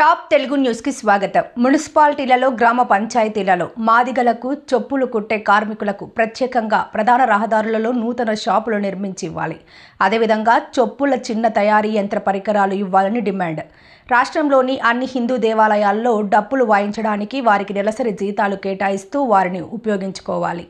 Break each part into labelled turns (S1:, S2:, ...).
S1: Top Telugu news కి స్వాగతం. మున్సిపాలిటీలలో గ్రామ పంచాయతీలలో మాదిగలకు చెప్పులు కుట్టే కార్మికులకు ప్రత్యేకంగా ప్రధాన రహదారులలో నూతన షాపులు నిర్మించి ఇవ్వాలి. అదేవిధంగా చెప్పుల చిన్న తయారీ యంత్ర పరికరాలు ఇవ్వాలని డిమాండ్. రాష్ట్రంలోని అన్ని హిందూ దేవాలయాల్లో డప్పులు వాయించడానికి వారికి నెలసరి జీతాలు కేటాయిస్తూ వారిని ఉపయోగించుకోవాలి.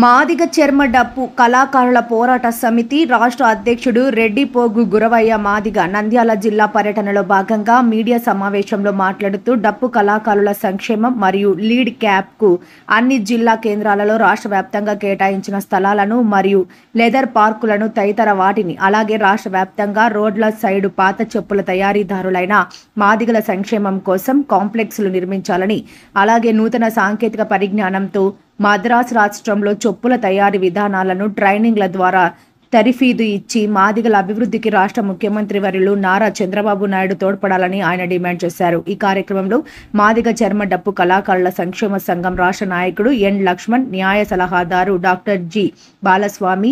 S1: మాదిగ చర్మ డప్పు కళాకారుల పోరాట సమితి రాష్ట్ర అధ్యక్షుడు రెడ్డిపోగు గురవయ్య మాదిగ నంద్యాల జిల్లా పర్యటనలో భాగంగా మీడియా సమావేశంలో మాట్లాడుతూ డప్పు కళాకారుల సంక్షేమం మరియు లీడ్ క్యాప్కు అన్ని జిల్లా కేంద్రాలలో రాష్ట్ర వ్యాప్తంగా కేటాయించిన స్థలాలను మరియు లెదర్ పార్కులను తదితర వాటిని అలాగే రాష్ట్ర వ్యాప్తంగా రోడ్ల సైడు పాత చెప్పుల తయారీదారులైన మాదిగల సంక్షేమం కోసం కాంప్లెక్స్లు నిర్మించాలని అలాగే నూతన సాంకేతిక పరిజ్ఞానంతో మద్రాస్ రాష్ట్రంలో చెప్పుల తయారీ విధానాలను ట్రైనింగ్ల ద్వారా తరిఫీదు ఇచ్చి మాదిగల అభివృద్ధికి రాష్ట్ర ముఖ్యమంత్రి వర్యులు నారా చంద్రబాబు నాయుడు తోడ్పడాలని ఆయన డిమాండ్ చేశారు. ఈ కార్యక్రమంలో మాదిగ చర్మ డప్పు కళాకారుల సంక్షేమ సంఘం రాష్ట్ర నాయకుడు ఎన్ లక్ష్మణ్, న్యాయ సలహాదారు డాక్టర్ జి బాలస్వామి,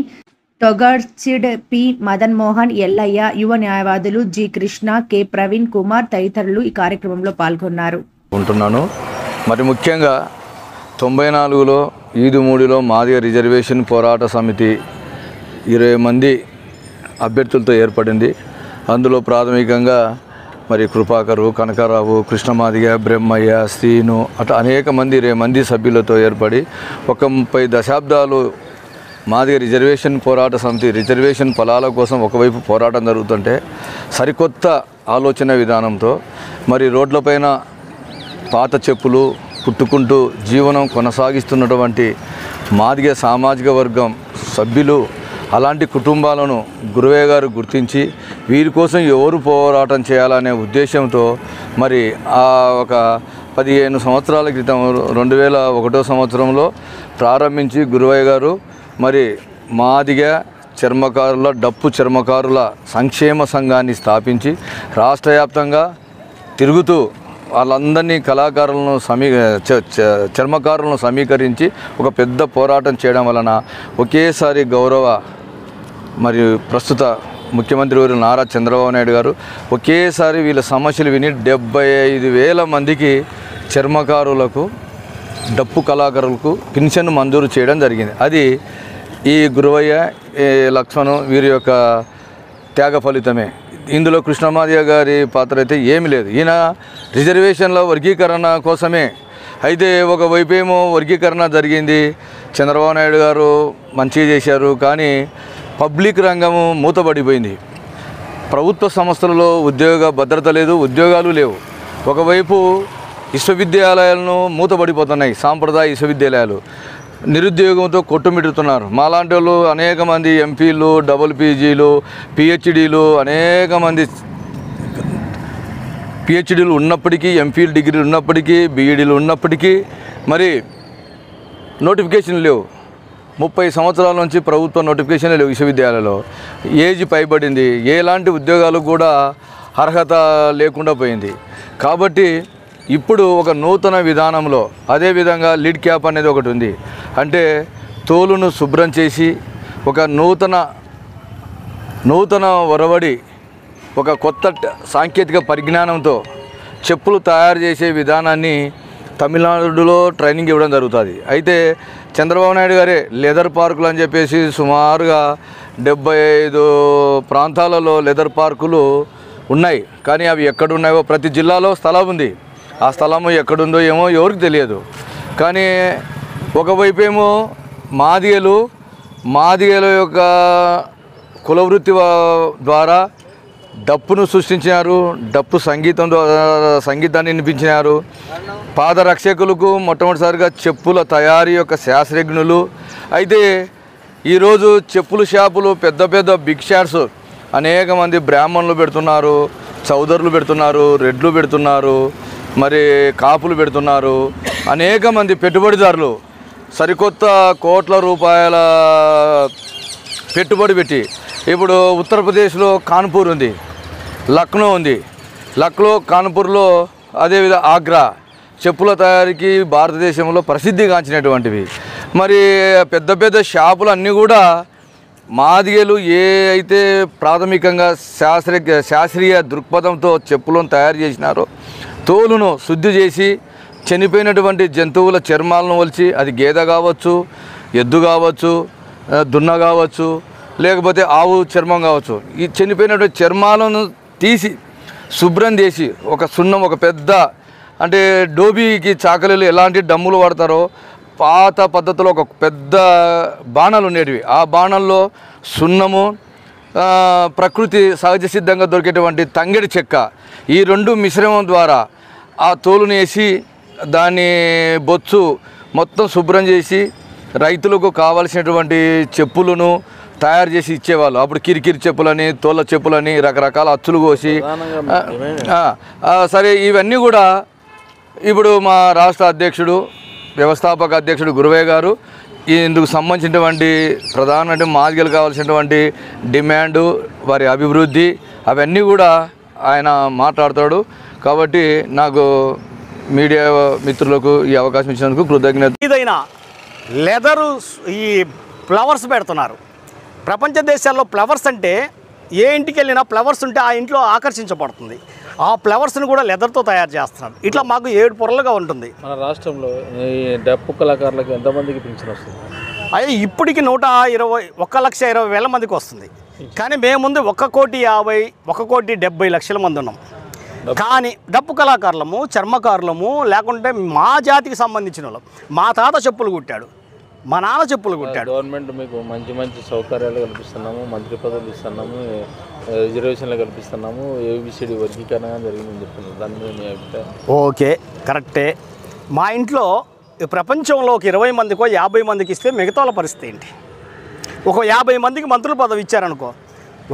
S1: తొగర్సిడ్ పి మదన్ మోహన్, ఎల్లయ్య, యువ న్యాయవాదులు జి కృష్ణ, కె ప్రవీణ్ కుమార్ తదితరులు ఈ కార్యక్రమంలో పాల్గొన్నారు.
S2: మరి ముఖ్యంగా 94లో ఈదుమూడిలో మాదిగ రిజర్వేషన్ పోరాట సమితి 20 మంది అభ్యర్థులతో ఏర్పడింది. అందులో ప్రాథమికంగా మరి కృపాకరు, కనకారావు, కృష్ణమాదిగ, బ్రహ్మయ్య, శ్రీను అట్లా అనేక మంది 20 మంది సభ్యులతో ఏర్పడి ఒక 30 దశాబ్దాలు మాదిగ రిజర్వేషన్ పోరాట సమితి రిజర్వేషన్ ఫలాల కోసం ఒకవైపు పోరాటం జరుగుతుంటే సరికొత్త ఆలోచన విధానంతో మరి రోడ్లపైన పాత చెప్పులు కుట్టుకుంటూ జీవనం కొనసాగిస్తున్నటువంటి మాదిగ సామాజిక వర్గం సభ్యులు అలాంటి కుటుంబాలను గురవయ్య గారు గుర్తించి వీరి కోసం ఎవరు పోరాటం చేయాలనే ఉద్దేశంతో మరి ఒక 15 సంవత్సరాల క్రితం 2001 సంవత్సరంలో ప్రారంభించి గురవయ్య గారు మరి మాదిగ చర్మకారుల డప్పు చర్మకారుల సంక్షేమ సంఘాన్ని స్థాపించి రాష్ట్ర వ్యాప్తంగా తిరుగుతూ వాళ్ళందరినీ కళాకారులను చర్మకారులను సమీకరించి ఒక పెద్ద పోరాటం చేయడం వలన ఒకేసారి గౌరవ మరియు ప్రస్తుత ముఖ్యమంత్రి వర్యులు నారా చంద్రబాబు నాయుడు గారు ఒకేసారి వీళ్ళ సమస్యలు విని 75,000 మందికి చర్మకారులకు డప్పు కళాకారులకు పెన్షన్ మంజూరు చేయడం జరిగింది. అది ఈ గురవయ్య, లక్ష్మణ్ వీరి యొక్క త్యాగ ఫలితమే. ఇందులో కృష్ణమాదిగ గారి పాత్ర అయితే ఏమీ లేదు. ఈయన రిజర్వేషన్ల వర్గీకరణ కోసమే. అయితే ఒకవైపు ఏమో వర్గీకరణ జరిగింది, చంద్రబాబు నాయుడు గారు మంచిగా చేశారు, కానీ పబ్లిక్ రంగము మూతపడిపోయింది. ప్రభుత్వ సంస్థలలో ఉద్యోగ భద్రత లేదు, ఉద్యోగాలు లేవు. ఒకవైపు విశ్వవిద్యాలయాలను మూతపడిపోతున్నాయి, సాంప్రదాయ విశ్వవిద్యాలయాలు నిరుద్యోగంతో కొట్టుమిడుతున్నారు. మాలాంటి వాళ్ళు అనేక మంది ఎంపీలు, డబుల్ పీజీలు, పిహెచ్డీలు అనేక మంది పిహెచ్డీలు ఉన్నప్పటికీ, ఎంపీలు డిగ్రీలు ఉన్నప్పటికీ, బీఈడీలు ఉన్నప్పటికీ మరి నోటిఫికేషన్లు లేవు. 30 సంవత్సరాల నుంచి ప్రభుత్వ నోటిఫికేషన్లు లేవు. విశ్వవిద్యాలయంలో ఏజ్ పైబడింది, ఎలాంటి ఉద్యోగాలు కూడా అర్హత లేకుండా పోయింది. కాబట్టి ఇప్పుడు ఒక నూతన విధానంలో అదేవిధంగా లీడ్ క్యాప్ అనేది ఒకటి ఉంది. అంటే తోలును శుభ్రం చేసి ఒక నూతన ఒరవడి ఒక కొత్త సాంకేతిక పరిజ్ఞానంతో చెప్పులు తయారు చేసే విధానాన్ని తమిళనాడులో ట్రైనింగ్ ఇవ్వడం జరుగుతుంది. అయితే చంద్రబాబు నాయుడు గారే లెదర్ పార్కులు అని చెప్పేసి సుమారుగా 75 ప్రాంతాలలో లెదర్ పార్కులు ఉన్నాయి. కానీ అవి ఎక్కడున్నాయో ప్రతి జిల్లాలో స్థలం ఉంది. ఆ స్థలము ఎక్కడుందో ఏమో ఎవరికి తెలియదు. కానీ ఒకవైపు ఏమో మాదిగల యొక్క కులవృత్తి ద్వారా డప్పును సృష్టించినారు, డప్పు సంగీతాన్ని వినిపించినారు. పాదరక్షకులకు మొట్టమొదటిసారిగా చెప్పుల తయారీ యొక్క శాస్త్రజ్ఞులు. అయితే ఈరోజు చెప్పుల షాపులు పెద్ద పెద్ద బిగ్ షాట్స్ అనేక మంది బ్రాహ్మణులు పెడుతున్నారు, చౌదరులు పెడుతున్నారు, రెడ్లు పెడుతున్నారు, మరి కాపులు పెడుతున్నారు. అనేక మంది పెట్టుబడిదారులు సరికొత్త కోట్ల రూపాయల పెట్టుబడి పెట్టి ఇప్పుడు ఉత్తరప్రదేశ్లో కాన్పూర్ ఉంది, లక్నో ఉంది. కాన్పూర్లో అదేవిధంగా ఆగ్రా చెప్పుల తయారీకి భారతదేశంలో ప్రసిద్ధిగాంచినటువంటివి. మరి పెద్ద పెద్ద షాపులు అన్నీ కూడా మాదిగలు ఏ అయితే ప్రాథమికంగా శాస్త్రీయ దృక్పథంతో చెప్పులను తయారు చేసినారో తోలును శుద్ధి చేసి చనిపోయినటువంటి జంతువుల చర్మాలను ఒలిచి, అది గేదె కావచ్చు, ఎద్దు కావచ్చు, దున్న కావచ్చు, లేకపోతే ఆవు చర్మం కావచ్చు, ఈ చనిపోయినటువంటి చర్మాలను తీసి శుభ్రం చేసి ఒక సున్నం, ఒక పెద్ద అంటే డోబీకి చాకలీలు ఎలాంటి డమ్ములు వాడతారో పాత పద్ధతిలో ఒక పెద్ద బాణాలు ఉండేటివి. ఆ బాణంలో సున్నము, ప్రకృతి సహజ సిద్ధంగా దొరికేటువంటి తంగెడి చెక్క, ఈ రెండు మిశ్రమం ద్వారా ఆ తోలుని వేసి దాన్ని బొచ్చు మొత్తం శుభ్రం చేసి రైతులకు కావలసినటువంటి చెప్పులను తయారు చేసి ఇచ్చేవాళ్ళు. అప్పుడు కిరికిరి చెప్పులని, తోళ్ళ చెప్పులని రకరకాల అచ్చులు కోసి, సరే ఇవన్నీ కూడా ఇప్పుడు మా రాష్ట్ర అధ్యక్షుడు, వ్యవస్థాపక అధ్యక్షుడు గురువయ్య గారు ఇందుకు సంబంధించినటువంటి ప్రధాన మాదిగలు కావాల్సినటువంటి డిమాండు, వారి అభివృద్ధి అవన్నీ కూడా ఆయన మాట్లాడతాడు. కాబట్టి నాకు మీడియా మిత్రులకు ఈ అవకాశం ఇచ్చినందుకు కృతజ్ఞత.
S3: ఏదైనా లెదరు ఈ ఫ్లవర్స్ పెడుతున్నారు. ప్రపంచ దేశాల్లో ఫ్లవర్స్ అంటే ఏ ఇంటికి వెళ్ళినా ఫ్లవర్స్ ఉంటే ఆ ఇంట్లో ఆకర్షించబడుతుంది. ఆ ఫ్లవర్స్ని కూడా లెదర్తో తయారు చేస్తున్నారు. ఇట్లా మాకు 7 పొరలుగా ఉంటుంది.
S4: మన రాష్ట్రంలో ఈ డప్పు కళాకారులకు ఎంతమందికి పింఛన్ వస్తుంది?
S3: అయ్యి ఇప్పటికి 1,20,000 మందికి వస్తుంది. కానీ మేము ముందు 1,50,1,70,00,000 మంది ఉన్నాం. కానీ డప్పు కళాకారులము, చర్మకారులము, లేకుంటే మా జాతికి సంబంధించిన వాళ్ళం. మా తాత చెప్పులు కుట్టాడు, మా నాన్న చెప్పులు కుట్టాడు.
S4: గవర్నమెంట్ మీకు మంచి మంచి సౌకర్యాలు కల్పిస్తున్నాము, మంత్రి పదవులు ఇస్తున్నాము, రిజర్వేషన్లు కల్పిస్తున్నాము, ఏబిసిడి వర్గీకరణ జరిగిందని చెప్తున్నారు. దాని మీద మీ అభిప్రాయం?
S3: ఓకే, కరెక్టే. మా ఇంట్లో ప్రపంచంలో ఒక 20 మందికో 50 మందికి ఇస్తే మిగతా వాళ్ళ పరిస్థితి ఏంటి? ఒక 50 మందికి మంత్రుల పదవి ఇచ్చారనుకో,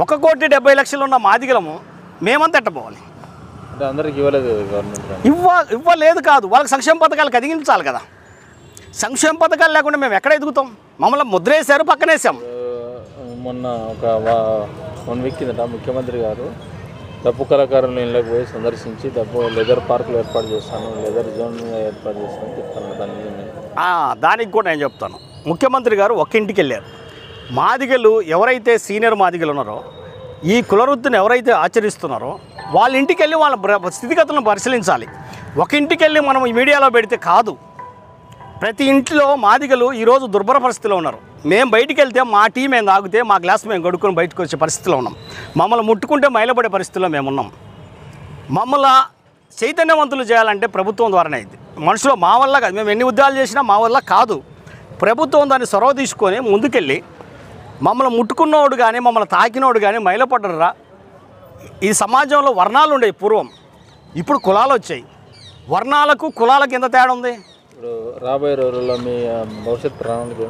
S3: 1,70,00,000 ఉన్న మాదిగలము మేమంతా ఎట్టపోవాలి?
S4: అంటే అందరికి ఇవ్వలేదు గవర్నమెంట్.
S3: ఇవ్వలేదు కాదు, వాళ్ళకి సంక్షేమ పథకాలు కదిగించాలి కదా. సంక్షేమ పథకాలు లేకుండా మేము ఎక్కడ ఎదుగుతాం? మమ్మల్ని ముద్రేశారు, పక్కనేసాం.
S4: మొన్న ఒక 1 వీక్ కిందట ముఖ్యమంత్రి గారు డప్పు కళాకారులను ఇళ్ళకి పోయి సందర్శించి లెదర్ పార్కులు ఏర్పాటు చేస్తాను, లెదర్ జోన్ ఏర్పాటు చేస్తాను చెప్తాను.
S3: దానికి కూడా నేను చెప్తాను. ముఖ్యమంత్రి గారు ఒక ఇంటికి వెళ్ళారు. మాదిగలు ఎవరైతే సీనియర్ మాదిగలు ఉన్నారో, ఈ కులవృత్తిని ఎవరైతే ఆచరిస్తున్నారో వాళ్ళ ఇంటికి వెళ్ళి వాళ్ళ స్థితిగతులను పరిశీలించాలి. ఒక ఇంటికి వెళ్ళి మనం ఈ మీడియాలో పెడితే కాదు. ప్రతి ఇంట్లో మాదిగలు ఈరోజు దుర్భర పరిస్థితిలో ఉన్నారు. మేము బయటికి వెళ్తే మా టీ మేము తాగితే మా గ్లాస్ మేము గడుక్కొని బయటకు వచ్చే పరిస్థితిలో ఉన్నాం. మమ్మల్ని ముట్టుకుంటే మైలపడే పరిస్థితిలో మేము ఉన్నాం. మమ్మల్ని చైతన్యవంతులు చేయాలంటే ప్రభుత్వం ద్వారానే అయింది. మనుషులు మా వల్ల కాదు, మేము ఎన్ని ఉద్యోగాలు చేసినా మా వల్ల కాదు. ప్రభుత్వం దాన్ని చొరవ తీసుకొని ముందుకెళ్ళి మమ్మల్ని ముట్టుకున్నోడు కానీ మమ్మల్ని తాకినోడు కానీ మైలపడ్డరా. ఈ సమాజంలో వర్ణాలు ఉండేవి పూర్వం, ఇప్పుడు కులాలు వచ్చాయి. వర్ణాలకు కులాలకు ఎంత తేడా ఉంది?
S4: ఇప్పుడు రాబోయే రోజుల్లో మీ భవిష్యత్ ప్రణాళిక?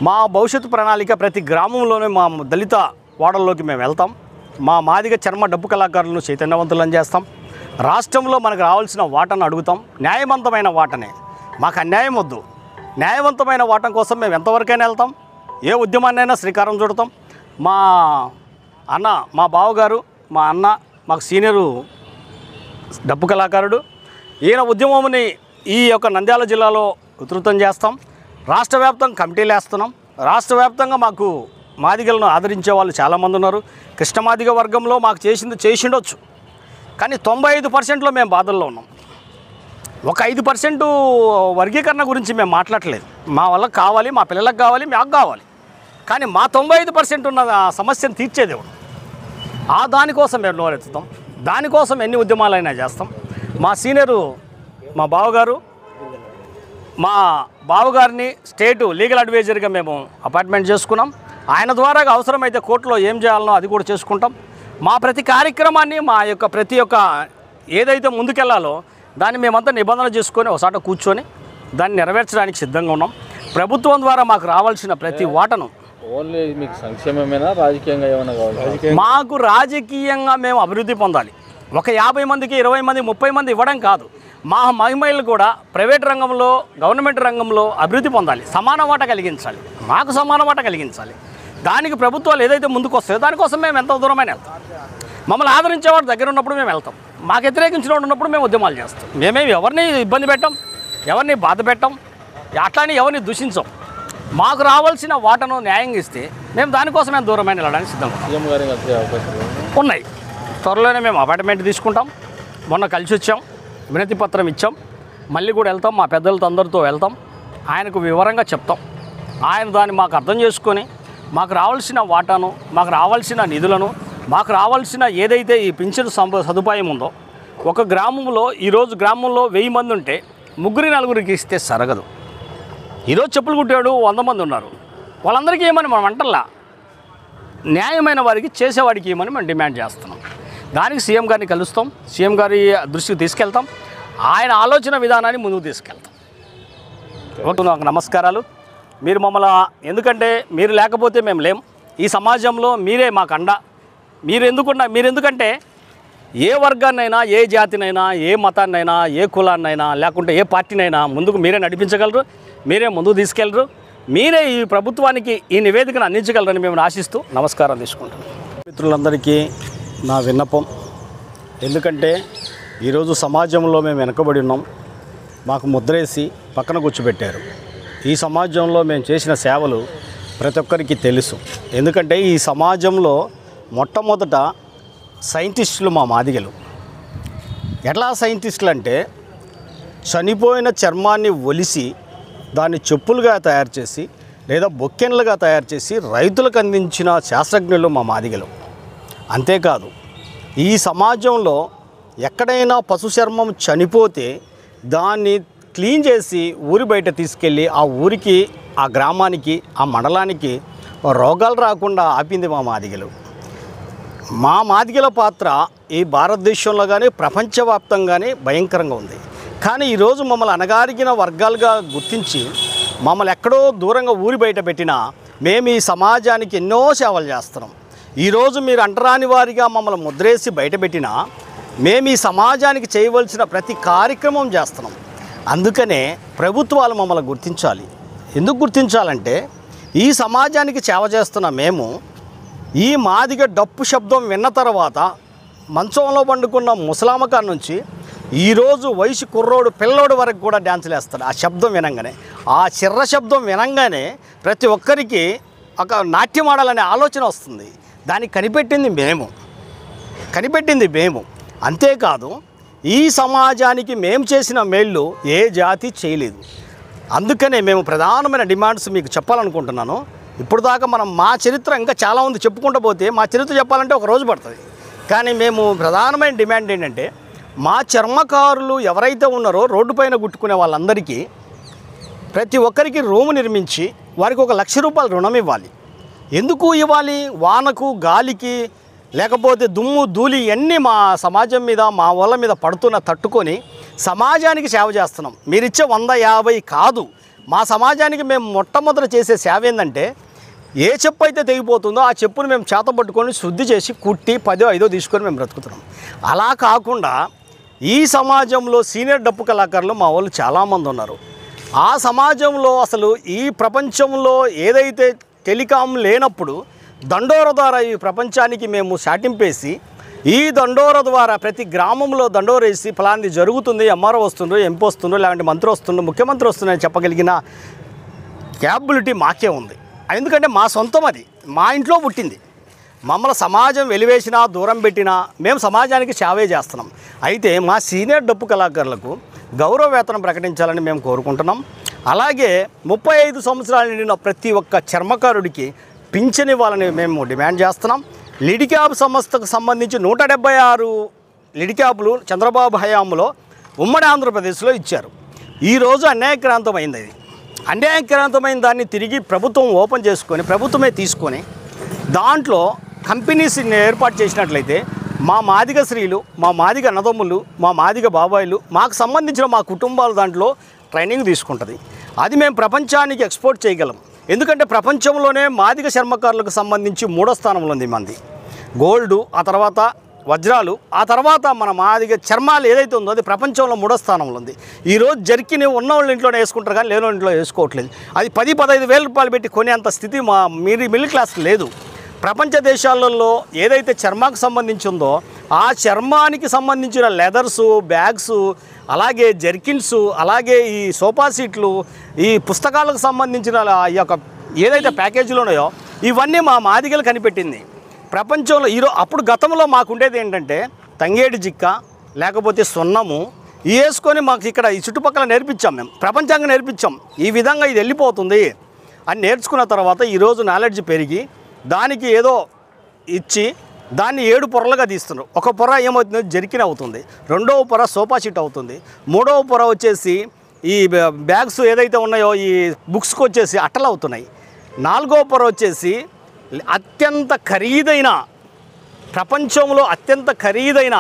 S3: మా భవిష్యత్తు ప్రణాళిక ప్రతి గ్రామంలోనే మా దళిత వాడల్లోకి మేము వెళ్తాం. మా మాదిగ చర్మ డప్పు కళాకారులను చైతన్యవంతులను చేస్తాం. రాష్ట్రంలో మనకు రావాల్సిన వాటను అడుగుతాం. న్యాయవంతమైన వాటనే, మాకు అన్యాయం వద్దు. న్యాయవంతమైన వాటం కోసం మేము ఎంతవరకైనా వెళ్తాం. ఏ ఉద్యమాన్నైనా శ్రీకారం చుడతాం. మా అన్న, మా బావగారు, మా అన్న మాకు సీనియరు డప్పు కళాకారుడు. ఈయన ఉద్యమంని ఈ యొక్క నంద్యాల జిల్లాలో ఉధృతం చేస్తాం. రాష్ట్ర వ్యాప్తంగా కమిటీలు వేస్తున్నాం. రాష్ట్ర వ్యాప్తంగా మాకు మాదిగలను ఆదరించే వాళ్ళు చాలామంది ఉన్నారు. కృష్ణమాదిగ వర్గంలో మాకు చేసిండొచ్చు, కానీ 95%లో మేము బాధల్లో ఉన్నాం. ఒక 5% వర్గీకరణ గురించి మేము మాట్లాడలేదు. మా వాళ్ళకి కావాలి, మా పిల్లలకు కావాలి, మాకు కావాలి. కానీ మా 95% ఉన్న సమస్యను తీర్చేదేవుడు. దానికోసం మేము నోరెత్తుతాం. దానికోసం ఎన్ని ఉద్యమాలైనా చేస్తాం. మా సీనియరు మా బావగారిని స్టేటు లీగల్ అడ్వైజర్గా మేము అపాయింట్మెంట్ చేసుకున్నాం. ఆయన ద్వారా అవసరమైతే కోర్టులో ఏం చేయాలనో అది కూడా చేసుకుంటాం. మా ప్రతి కార్యక్రమాన్ని, మా యొక్క ప్రతి ఒక్క ఏదైతే ముందుకెళ్లాలో దాన్ని మేమంతా నిబంధనలు చేసుకొని ఒకసారి కూర్చొని దాన్ని నెరవేర్చడానికి సిద్ధంగా ఉన్నాం. ప్రభుత్వం ద్వారా మాకు రావాల్సిన ప్రతి వాటను
S4: ఓన్లీ మీకు సంక్షేమమేనా, రాజకీయంగా ఏమైనా కావాలి?
S3: మాకు రాజకీయంగా మేము అభివృద్ధి పొందాలి. ఒక 50 మందికి 20 మంది 30 మంది ఇవ్వడం కాదు. మా మహిళలు కూడా ప్రైవేట్ రంగంలో, గవర్నమెంట్ రంగంలో అభివృద్ధి పొందాలి. సమాన వాటా కలిగించాలి, మాకు సమాన వాటా కలిగించాలి. దానికి ప్రభుత్వాలు ఏదైతే ముందుకు వస్తాయో దానికోసం మేము ఎంత దూరమైన వెళ్తాం. మమ్మల్ని ఆదరించేవాడు దగ్గర ఉన్నప్పుడు మేము వెళ్తాం. మాకు వ్యతిరేకించిన వాడు ఉన్నప్పుడు మేము ఉద్యమాలు చేస్తాం. మేమేమి ఎవరిని ఇబ్బంది పెట్టాం, ఎవరిని బాధ పెట్టాం, అట్లానే ఎవరిని దూషించాం. మాకు రావాల్సిన వాటను న్యాయంగా ఇస్తే మేము దానికోసం మేము దూరమైన వెళ్ళడానికి సిద్ధంగా ఉన్నాయి. త్వరలోనే మేము అపాయింట్మెంట్ తీసుకుంటాం. మొన్న కలిసి వచ్చాం. వినతి పత్రం ఇచ్చాం. మళ్ళీ కూడా వెళ్తాం, మా పెద్దలతో అందరితో వెళ్తాం, ఆయనకు వివరంగా చెప్తాం. ఆయన దాన్ని మాకు అర్థం చేసుకొని మాకు రావాల్సిన వాటాను, మాకు రావాల్సిన నిధులను, మాకు రావాల్సిన ఏదైతే ఈ పింఛను సదుపాయం ఉందో, ఒక గ్రామంలో ఈరోజు గ్రామంలో 1000 మంది ఉంటే 3-4కి ఇస్తే సరగదు. ఈరోజు చెప్పులు కుట్టాడు 100 మంది ఉన్నారు, వాళ్ళందరికీ ఏమని మనం అంటల్లా, న్యాయమైన వారికి చేసేవాడికి ఏమని మనం డిమాండ్ చేస్తున్నాం. దానికి సీఎం గారిని కలుస్తాం, సీఎం గారి దృష్టికి తీసుకెళ్తాం, ఆయన ఆలోచన విధానాన్ని ముందుకు తీసుకెళ్తాం. ఓకే, నాకు నమస్కారాలు. మీరు మమ్మల్ని, ఎందుకంటే మీరు లేకపోతే మేము లేం. ఈ సమాజంలో మీరే మాకు అండ. మీరు ఎందుకంటే ఏ వర్గాన్నైనా, ఏ జాతినైనా, ఏ మతాన్నైనా, ఏ కులాన్నైనా, లేకుంటే ఏ పార్టీనైనా ముందుకు మీరే నడిపించగలరు, మీరే ముందుకు తీసుకెళ్ళరు, మీరే ఈ ప్రభుత్వానికి ఈ నివేదికను అందించగలరని మేము ఆశిస్తూ నమస్కారం తీసుకుంటాం. మిత్రులందరికీ నా విన్నపం, ఎందుకంటే ఈరోజు సమాజంలో మేము వెనకబడి ఉన్నాం, మాకు ముద్రేసి పక్కన కూర్చోబెట్టారు. ఈ సమాజంలో మేము చేసిన సేవలు ప్రతి ఒక్కరికి తెలుసు. ఎందుకంటే ఈ సమాజంలో మొట్టమొదట సైంటిస్టులు మా మాదిగలు. ఎట్లా సైంటిస్టులు అంటే, చనిపోయిన చర్మాన్ని ఒలిసి దాన్ని చెప్పులుగా తయారు చేసి లేదా బొక్కెన్లుగా తయారు చేసి రైతులకు అందించిన శాస్త్రజ్ఞులు మా మాదిగలు. అంతేకాదు, ఈ సమాజంలో ఎక్కడైనా పశు చర్మం చనిపోతే దాన్ని క్లీన్ చేసి ఊరి బయట తీసుకెళ్ళి ఆ ఊరికి, ఆ గ్రామానికి, ఆ మండలానికి రోగాలు రాకుండా ఆపింది మా మాదిగలు. మా మాదిగల పాత్ర ఈ భారతదేశంలో కానీ ప్రపంచవ్యాప్తంగానే భయంకరంగా ఉంది. కానీ ఈరోజు మమ్మల్ని అణగారిన వర్గాలుగా గుర్తించి మమ్మల్ని ఎక్కడో దూరంగా ఊరి బయట పెట్టినా మేము ఈ సమాజానికి ఎన్నో సేవలు చేస్తున్నాం. ఈరోజు మీరు అంటరాని వారిగా మమ్మల్ని ముద్రేసి బయటపెట్టినా మేము ఈ సమాజానికి చేయవలసిన ప్రతి కార్యక్రమం చేస్తున్నాం. అందుకనే ప్రభుత్వాలు మమ్మల్ని గుర్తించాలి. ఎందుకు గుర్తించాలంటే, ఈ సమాజానికి సేవ చేస్తున్న మేము ఈ మాదిగ డప్పు శబ్దం విన్న తర్వాత మంచంలో పండుకున్న ముసలామకా నుంచి ఈరోజు వయసు కుర్రోడు పిల్లోడు వరకు కూడా డ్యాన్సులు వేస్తాడు. ఆ శబ్దం వినంగానే, ఆ చిర్ర శబ్దం వినంగానే ప్రతి ఒక్కరికి ఒక నాట్యం ఆడాలనే ఆలోచన వస్తుంది. దాన్ని కనిపెట్టింది మేము. అంతేకాదు, ఈ సమాజానికి మేము చేసిన మేళ్ళు ఏ జాతి చేయలేదు. అందుకనే మేము ప్రధానమైన డిమాండ్స్ మీకు చెప్పాలనుకుంటున్నాను. ఇప్పుడు దాకా మా చరిత్ర ఇంకా చాలా ఉంది, చెప్పుకుంటూ పోతే మా చరిత్ర చెప్పాలంటే ఒక రోజు పడుతుంది. కానీ మేము ప్రధానమైన డిమాండ్ ఏంటంటే, మా చర్మకారులు ఎవరైతే ఉన్నారో రోడ్డు పైన గుట్టుకునే వాళ్ళందరికీ ప్రతి ఒక్కరికి రూము నిర్మించి వారికి 1 లక్ష రూపాయలు రుణం ఇవ్వాలి. ఎందుకు ఇవ్వాలి? వానకు, గాలికి, లేకపోతే దుమ్ము ధూళి ఇవన్నీ మా సమాజం మీద, మా వాళ్ళ మీద తట్టుకొని సమాజానికి సేవ చేస్తున్నాం. మీరిచ్చే 150 కాదు, మా సమాజానికి మేము మొట్టమొదట చేసే సేవ ఏంటంటే, ఏ చెప్పు అయితే తెగిపోతుందో ఆ చెప్పును మేము చేతపట్టుకొని శుద్ధి చేసి కుట్టి 10-5 తీసుకొని మేము బ్రతుకుతున్నాం. అలా కాకుండా ఈ సమాజంలో సీనియర్ డప్పు కళాకారులు మా వాళ్ళు చాలామంది ఉన్నారు. ఆ సమాజంలో అసలు ఈ ప్రపంచంలో ఏదైతే టెలికాం లేనప్పుడు దండోర ద్వారా ఈ ప్రపంచానికి మేము శాటింపేసి, ఈ దండోర ద్వారా ప్రతి గ్రామంలో దండోర వేసి ఫలాంది జరుగుతుంది, ఎంఆర్ఓ వస్తుండ్రు, ఎంపీ వస్తుండ్రు, లేదంటే మంత్రి వస్తుండ్రు, ముఖ్యమంత్రి వస్తుందని చెప్పగలిగిన క్యాపబిలిటీ మాకే ఉంది. ఎందుకంటే మా సొంతం, అది మా ఇంట్లో పుట్టింది. మమ్మల్ని సమాజం వెలివేసినా, దూరం పెట్టినా మేము సమాజానికి సేవే చేస్తున్నాం. అయితే మా సీనియర్ డప్పు కళాకారులకు గౌరవ వేతనం ప్రకటించాలని మేము కోరుకుంటున్నాం. అలాగే 35 సంవత్సరాలు నిండిన ప్రతి ఒక్క చర్మకారుడికి పింఛన్ ఇవ్వాలని మేము డిమాండ్ చేస్తున్నాం. లిడిక్యాబ్ సంస్థకు సంబంధించి 176 లిడిక్యాబ్లు చంద్రబాబు హయాంలో ఉమ్మడి ఆంధ్రప్రదేశ్లో ఇచ్చారు. ఈరోజు అన్యాయక్రాంతమైంది. అది అన్యాయక్రాంతమైన దాన్ని తిరిగి ప్రభుత్వం ఓపెన్ చేసుకొని, ప్రభుత్వమే తీసుకొని దాంట్లో కంపెనీస్ ఏర్పాటు చేసినట్లయితే మా మాదిగ స్త్రీలు, మా మాదిగ అన్నదమ్ములు, మా మాదిగ బాబాయిలు, మాకు సంబంధించిన మా కుటుంబాలు దాంట్లో ట్రైనింగ్ తీసుకుంటుంది. అది మేము ప్రపంచానికి ఎక్స్పోర్ట్ చేయగలం. ఎందుకంటే ప్రపంచంలోనే మాదిగ చర్మకారులకు సంబంధించి 3వ స్థానంలో ఉంది మంది. గోల్డు, ఆ తర్వాత వజ్రాలు, ఆ తర్వాత మన మాదిగ చర్మాలు ఏదైతే ఉందో అది ప్రపంచంలో 3వ స్థానంలో ఉంది. ఈరోజు జర్కిని ఉన్న వాళ్ళ ఇంట్లోనే వేసుకుంటారు, కానీ లేని ఇంట్లో వేసుకోవట్లేదు. అది 10-15 వేల రూపాయలు పెట్టి కొనేంత స్థితి మా మిడిల్ క్లాస్ లేదు. ప్రపంచ దేశాలలో ఏదైతే చర్మాకు సంబంధించి ఉందో ఆ చర్మానికి సంబంధించిన లెదర్సు, బ్యాగ్స్, అలాగే జర్కిన్స్, అలాగే ఈ సోఫా సీట్లు, ఈ పుస్తకాలకు సంబంధించిన ఈ యొక్క ఏదైతే ప్యాకేజీలు ఉన్నాయో ఇవన్నీ మా మాదిగలు కనిపెట్టింది. ప్రపంచంలో అప్పుడు గతంలో మాకుండేది ఏంటంటే తంగేడి జిక్క, లేకపోతే సున్నము, వేసుకొని మాకు ఇక్కడ ఈ చుట్టుపక్కల నేర్పించాం, మేము ప్రపంచంగా నేర్పించాం, ఈ విధంగా ఇది వెళ్ళిపోతుంది అని నేర్చుకున్న తర్వాత ఈరోజు నాలెడ్జ్ పెరిగి దానికి ఏదో ఇచ్చి దాన్ని 7 పొరలుగా తీస్తున్నారు. ఒక పొర ఏమవుతుంది, జర్కిన్ అవుతుంది, రెండవ పొర సోఫా షీట్ అవుతుంది, మూడవ పొర వచ్చేసి ఈ బ్యాగ్స్ ఏదైతే ఉన్నాయో ఈ బుక్స్కి వచ్చేసి అట్టలు అవుతున్నాయి, నాలుగవ పొర వచ్చేసి అత్యంత ఖరీదైన, ప్రపంచంలో అత్యంత ఖరీదైన